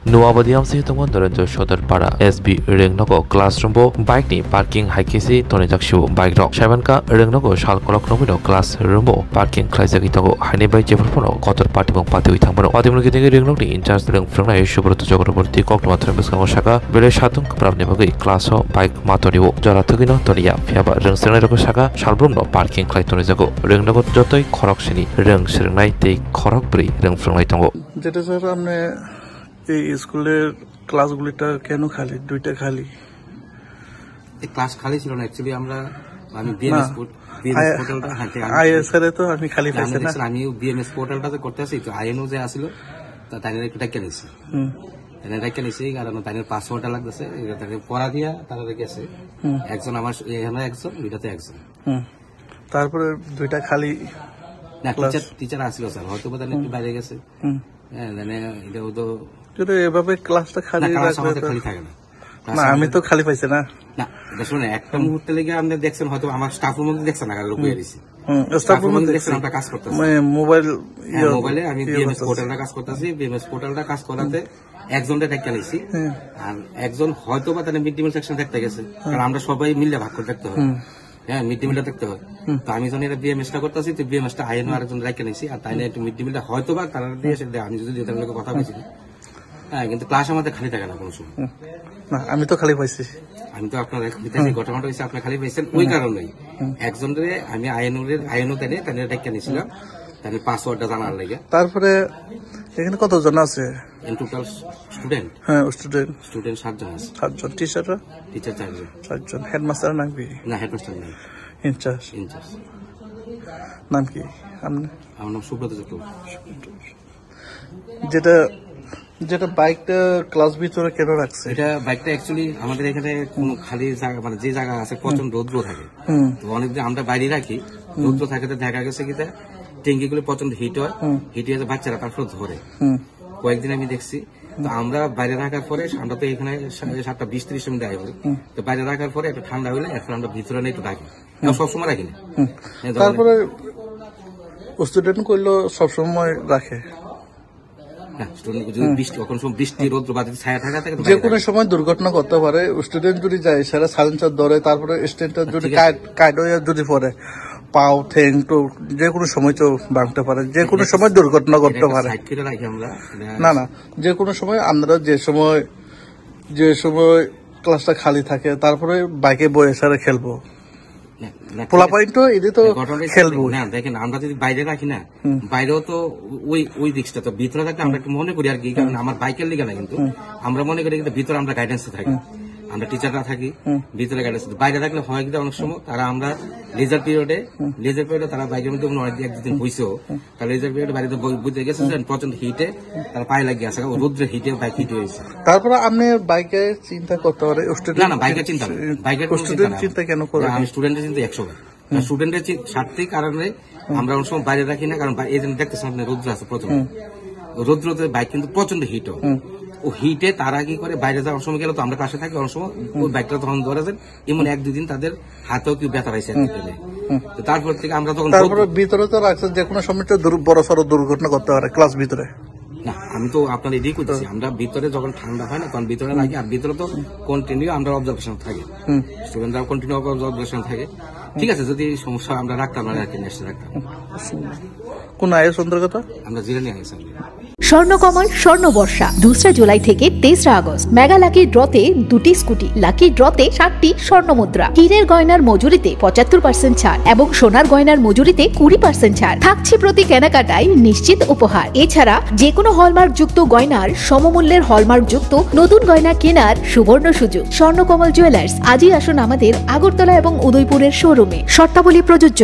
Nuwabadiam si tungwan dorenjo shodar para SB Rengnogo classroom bike ni parking haikisi tonijakshu bike rok Shabanka Rengnogo shal kolok nomino classroom parking klaisagi tago haini bai jeperpono kotor party bong pati uitangbono padimno gidenge Rengnog ni incharge reng frangna Subroto Chakraborty kokmatram beskango shaka bele shatung kapramni bagai class ho bike matonibo jara thugino tonia fiaba reng srengnai rok shaka shalbrumno parking klai tonijago Rengnogo jotoi khorok sini reng srengnai tei khorok bri reng frangnai tango যেটা sir আপনি এই স্কুলের ক্লাসগুলিটা কেন খালি দুইটা খালি এই class খালি ছিল না অ্যাকচুয়ালি আমি বিএমএস পোর্টালটা আইএসআর তো আমি খালি পাইছি না আমি বিএমএস পোর্টালটা যে করতে আসি তো আইএনও যে আসলো তা তাইনের একটু টাকা নিছি তাইনের টাকা নিছি কারণ তাইনের পাসওয়ার্ডটা লাগতেছে তাইনের পড়া দিয়া তারা গেছে একজন আমার এখানে একজন দুইটাতে একজন তারপরে দুইটা খালি না টিচার আসলো স্যার হয়তো বা একটু বাইরে গেছে হ্যাঁ মানে এটাও তো যদি এভাবে ক্লাসটা খালি খালি থাকে না না আমি তো খালি পাইছি না না এটা শুনে একটা মুহূর্তে লেগে আপনি দেখছেন হয়তো আমার স্টাফ রুম মধ্যে দেখছেন না কারণ লুকিয়ে দিছি স্টাফ রুম মধ্যে দেখছেন আমরা কাজ করতেছি মোবাইলে আমি বিএমএস পোর্টালটা কাজ করতেছি বিএমএস পোর্টালটা কাজ করাতে একজনটা টাকা নিছি আর একজন হয়তো বা তার মিড ডে মিল সেকশন দেখতে গেছে কারণ আমরা সবাই মিলে ভাগ করে দেখতে হয় হ্যাঁ মিড ডে মিলটা দেখতে হয় তো আমি যখন এটা বিএমএসটা করতেছি তো বিএমএসটা আইএনও আরেকজন রেখে নিছি আর তাই না একটু মিড ডে মিলটা হয়তো বা তারা দিয়ে এসে আমি যদি কথা বলছি হ্যাঁ কিন্তু ক্লাস আমাদের খালি থাকে না কোনো সময় না আমি তো খালি পাইছি আমি তো আপনার ঘটনাটা হয়েছে আপনি খালি পাইছেন ওই কারণেই একজনের আমি আইএনও তাই রেখে নিয়েছিলাম তাই পাসওয়ার্ডটা জানার লাগে তারপরে এখানে কতজন আছে টোটাল স্টুডেন্ট হ্যাঁ স্টুডেন্ট 7 জন আছে 7 জন টিচার 4 জন হেডমাস্টার নাকি না হেডমাস্টার নেই ইনচার্জ নাম কি আমার নাম সুব্রত চক্রবর্তী যেটা বাইকটা ক্লাস ভিতরে কেন রাখছে এটা বাইকটা অ্যাকচুয়ালি আমাদের এখানে কোনো খালি জায়গা মানে যে জায়গা আছে প্রচন্ড রৌদ্র থাকে তো অনেকদিন আমরা বাইরে রাখি রৌদ্র থাকে দেখা গেছে কি ট্যাঙ্কি গুলো প্রচন্ড হিট হয় হিট হয়ে বাচ্চারা তারপর ধরে কয়েকদিন আমি দেখছি তো আমরা বাইরে রাখার পরে আমরা তো এখানে 7:20-30 মিনিট আগে তো বাইরে রাখার পরে একটা ঠান্ডা হলে এখন আমরা ভিতরে একটু রাখি সবসময় রাখি না তারপরে স্টুডেন্ট করলো সবসময় রাখে যে কোনো সময় দুর্ঘটনা করতে পারে স্টুডেন্ট যদি যায় সেটা সাইলেন্সার ধরে তারপরে স্ট্যান্ডার যদি কাইড হয়ে যদি পড়ে পাও ঠেং তো যে কোনো সময় তো ভাঙতে পারে যে কোনো সময় দুর্ঘটনা করতে পারে না যে কোনো সময় আমরা যে সময় ক্লাসটা খালি থাকে তারপরে বাইকে বয়ে সারে খেলবো খেলবো না দেখেন আমরা যদি বাইরে রাখি না বাইরেও তো ওই দিকটা তো ভিতরে থাকলে আমরা একটু মনে করি আর কি কারণ আমার বাইকের লিগে না কিন্তু আমরা মনে করি কিন্তু ভিতরে আমরা গাইডেন্সে থাকি আমরা টিচাররা থাকি ভিতরে গাইডেন্স বাইরে থাকলে হয় কিন্তু অনেক সময় তারা আমরা লেজার পিরিয়ডে তারা বাইকের মধ্যে একদিন হয়েছেও তারা লেজার পিরিয়ডে বাইরে বুঝতে গেছে প্রচন্ড হিটে তারা পায়ে লাগিয়ে আসে রোদ্রে হিটে বাইক হিট হয়েছে তারপরে আপনি বাইকে চিন্তা করতে পারে না বাইকের চিন্তা না বাইকের চিন্তা কেন করে আমি স্টুডেন্টের চিন্তা 100 স্টুডেন্টের স্বার্থের কারণে আমরা অনেক সময় বাইরে রাখি না কারণ এই জন্য দেখতেছেন আপনি রোদ্র আছে প্রচন্ড রোদ্রতে বাইক কিন্তু প্রচন্ড হিট হয় ও হিটে তারা কি করে বাইরে যাওয়ার সময় গেলে তো আমরা পাশে থাকি অনেক সময় ওই বাইকটা তখন ধরে যান এমন 1-2 দিন তাদের হাতেও কি ব্যথা পাইছে তারপর থেকে আমরা তখন ভিতরে তো রাখছে যে কোনো সময় বড় সড় দুর্ঘটনা করতে পারে ক্লাস ভিতরে না আমি তো আপনার এটাই করতেছি আমরা ভিতরে যখন ঠান্ডা হয় না তখন ভিতরে রাখি আর ভিতরে তো কন্টিনিউ আমরা অবজারভেশন থাকি স্টুডেন্টরা কন্টিনিউ অবজারভেশন থাকে ঠিক আছে যদি সমস্যা আমরা রাখতাম না আর কি নেক্সট রাখতাম কোন আয়ের অন্তর্গত আমরা জিরানি আইছি স্বর্ণকমল স্বর্ণবর্ষা 2 জুলাই থেকে 23 আগস্ট মেগা লাকি ড্রতে 2টি স্কুটি লাকি ড্রতে 7টি স্বর্ণমুদ্রা হীরের গয়নার মজুরিতে 75% ছাড় এবং সোনার গয়নার মজুরিতে 20% ছাড় থাকছে প্রতি কেনাকাটায় নিশ্চিত উপহার এছাড়া যে কোনো হলমার্ক যুক্ত গয়নার সমমূল্যের হলমার্ক যুক্ত নতুন গয়না কেনার সুবর্ণ সুযোগ স্বর্ণকমল জুয়েলার্স আজই আসুন আমাদের আগরতলা এবং উদয়পুরের শোরুমে শর্তাবলী প্রযোজ্য।